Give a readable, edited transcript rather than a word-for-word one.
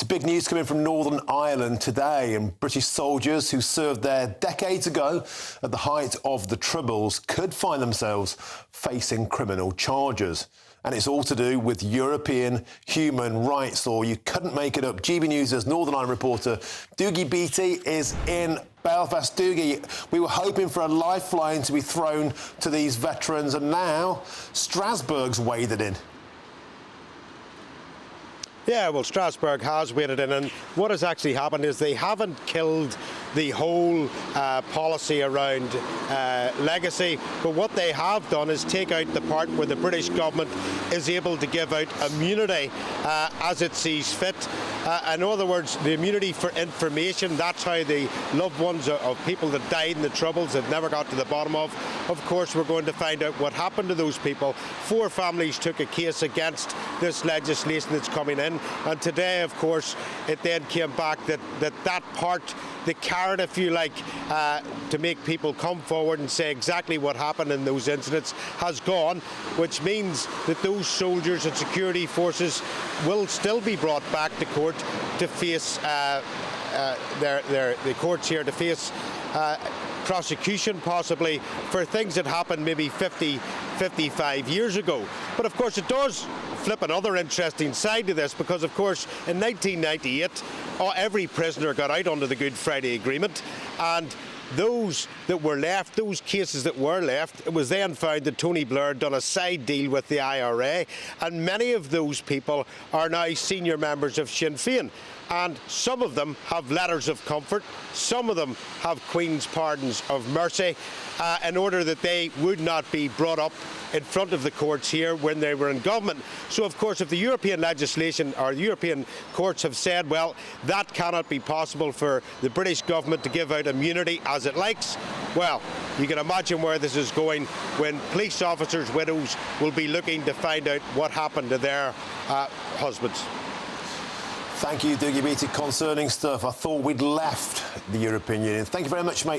It's big news coming from Northern Ireland today, and British soldiers who served there decades ago at the height of the Troubles could find themselves facing criminal charges. And it's all to do with European human rights law. You couldn't make it up. GB News' Northern Ireland reporter Dougie Beattie is in Belfast. Dougie, we were hoping for a lifeline to be thrown to these veterans, and now Strasbourg's waded in. Yeah, well, Strasbourg has waded in, and what has actually happened is they haven't killed the whole policy around legacy, but what they have done is take out the part where the British government is able to give out immunity as it sees fit. In other words, the immunity for information, that's how the loved ones of people that died in the Troubles that never got to the bottom of. Of course, we're going to find out what happened to those people. 4 families took a case against this legislation that's coming in, and today, of course, it then came back that part, the carrot, if you like, to make people come forward and say exactly what happened in those incidents has gone, which means that those soldiers and security forces will still be brought back to court to face the courts here to face prosecution possibly for things that happened maybe 55 years ago. But of course it does flip another interesting side to this, because of course in 1998 every prisoner got out under the Good Friday Agreement, and those that were left, those cases that were left, it was then found that Tony Blair had done a side deal with the IRA, and many of those people are now senior members of Sinn Féin. And some of them have letters of comfort, some of them have Queen's pardons of mercy, in order that they would not be brought up in front of the courts here when they were in government. So of course if the European legislation or the European courts have said, well, that cannot be possible for the British government to give out immunity as it likes, well, you can imagine where this is going when police officers' widows will be looking to find out what happened to their husbands. Thank you, Dougie Beattie. Concerning stuff. I thought we'd left the European Union. Thank you very much, mate.